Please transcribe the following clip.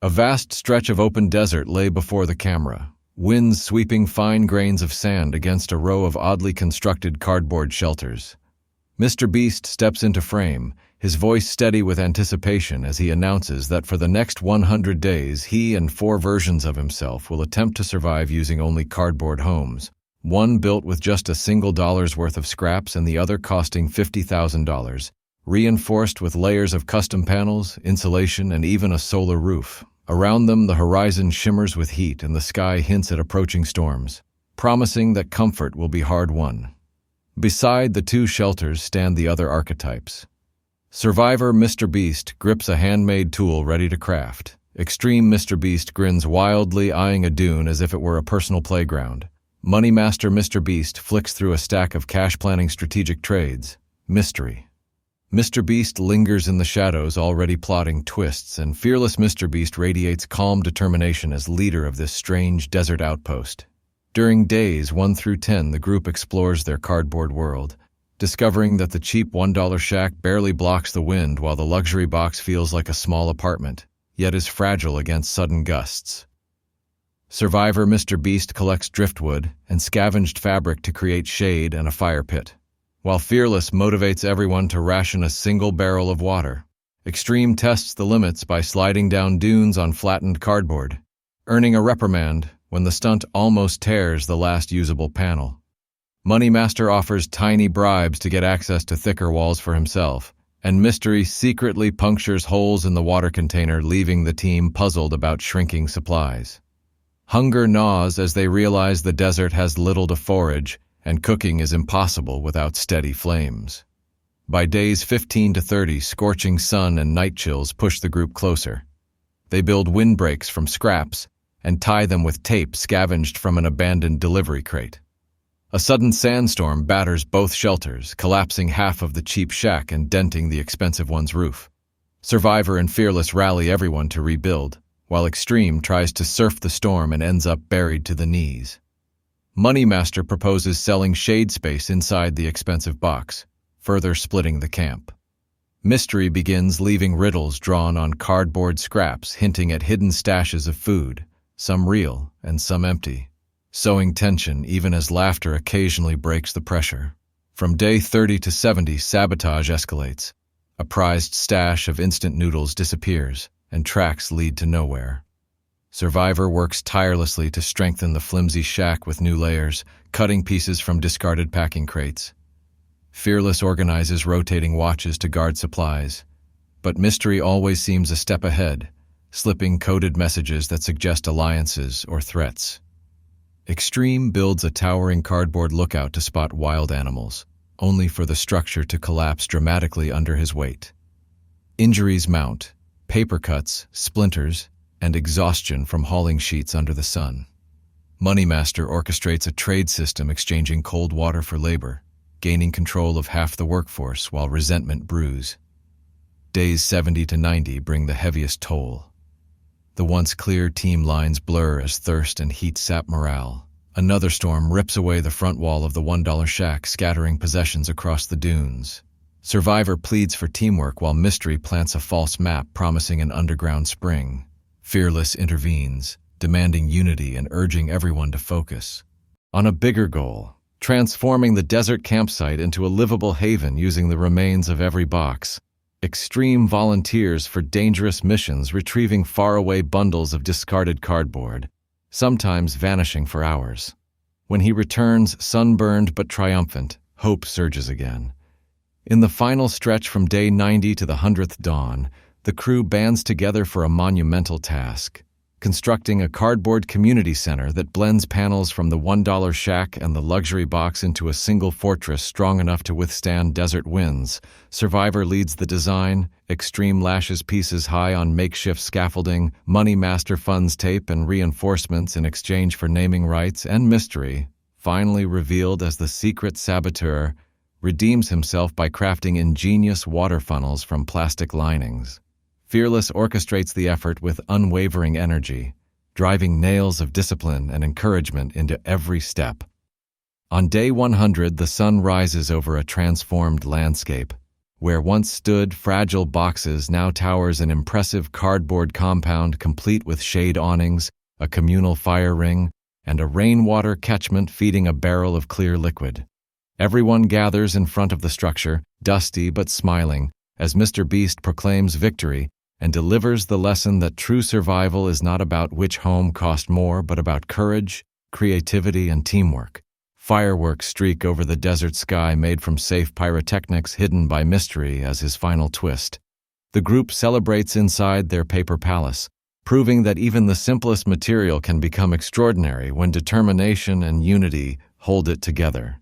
A vast stretch of open desert lay before the camera, winds sweeping fine grains of sand against a row of oddly constructed cardboard shelters. Mr. Beast steps into frame, his voice steady with anticipation as he announces that for the next 100 days he and 4 versions of himself will attempt to survive using only cardboard homes, one built with just a single dollar's worth of scraps and the other costing $50,000, reinforced with layers of custom panels, insulation, and even a solar roof. Around them, the horizon shimmers with heat and the sky hints at approaching storms, promising that comfort will be hard-won. Beside the 2 shelters stand the other archetypes. Survivor Mr. Beast grips a handmade tool ready to craft. Extreme Mr. Beast grins wildly, eyeing a dune as if it were a personal playground. Money Master Mr. Beast flicks through a stack of cash-planning strategic trades. Mystery. Mr. Beast lingers in the shadows, already plotting twists, and fearless Mr. Beast radiates calm determination as leader of this strange desert outpost. During days 1 through 10, the group explores their cardboard world, discovering that the cheap $1 shack barely blocks the wind while the luxury box feels like a small apartment, yet is fragile against sudden gusts. Survivor Mr. Beast collects driftwood and scavenged fabric to create shade and a fire pit, while Fearless motivates everyone to ration a single barrel of water. Extreme tests the limits by sliding down dunes on flattened cardboard, earning a reprimand when the stunt almost tears the last usable panel. Money Master offers tiny bribes to get access to thicker walls for himself, and Mystery secretly punctures holes in the water container, leaving the team puzzled about shrinking supplies. Hunger gnaws as they realize the desert has little to forage, and cooking is impossible without steady flames. By days 15 to 30, scorching sun and night chills push the group closer. They build windbreaks from scraps and tie them with tape scavenged from an abandoned delivery crate. A sudden sandstorm batters both shelters, collapsing half of the cheap shack and denting the expensive one's roof. Survivor and Fearless rally everyone to rebuild, while Extreme tries to surf the storm and ends up buried to the knees. Money Master proposes selling shade space inside the expensive box, further splitting the camp. Mystery begins leaving riddles drawn on cardboard scraps, hinting at hidden stashes of food, some real and some empty, sowing tension even as laughter occasionally breaks the pressure. From day 30 to 70, sabotage escalates. A prized stash of instant noodles disappears, and tracks lead to nowhere. Survivor works tirelessly to strengthen the flimsy shack with new layers, cutting pieces from discarded packing crates. Fearless organizes rotating watches to guard supplies, but Mystery always seems a step ahead, slipping coded messages that suggest alliances or threats. Extreme builds a towering cardboard lookout to spot wild animals, only for the structure to collapse dramatically under his weight. Injuries mount, paper cuts, splinters, and exhaustion from hauling sheets under the sun. Money Master orchestrates a trade system exchanging cold water for labor, gaining control of half the workforce while resentment brews. Days 70 to 90 bring the heaviest toll. The once clear team lines blur as thirst and heat sap morale. Another storm rips away the front wall of the $1 shack, scattering possessions across the dunes. Survivor pleads for teamwork while Mystery plants a false map promising an underground spring. Fearless intervenes, demanding unity and urging everyone to focus on a bigger goal, transforming the desert campsite into a livable haven using the remains of every box. Extreme volunteers for dangerous missions, retrieving faraway bundles of discarded cardboard, sometimes vanishing for hours. When he returns, sunburned but triumphant, hope surges again. In the final stretch from day 90 to the 100th dawn, the crew bands together for a monumental task, constructing a cardboard community center that blends panels from the $1 shack and the luxury box into a single fortress strong enough to withstand desert winds. Survivor leads the design, Extreme lashes pieces high on makeshift scaffolding, Money Master funds tape and reinforcements in exchange for naming rights, and Mystery, finally revealed as the secret saboteur, redeems himself by crafting ingenious water funnels from plastic linings. Fearless orchestrates the effort with unwavering energy, driving nails of discipline and encouragement into every step. On day 100, the sun rises over a transformed landscape, Where once stood fragile boxes now towers an impressive cardboard compound complete with shade awnings, a communal fire ring, and a rainwater catchment feeding a barrel of clear liquid. Everyone gathers in front of the structure, dusty but smiling, as Mr. Beast proclaims victory and delivers the lesson that true survival is not about which home cost more, but about courage, creativity, and teamwork. Fireworks streak over the desert sky made from safe pyrotechnics hidden by mystery as his final twist. The group celebrates inside their paper palace, proving that even the simplest material can become extraordinary when determination and unity hold it together.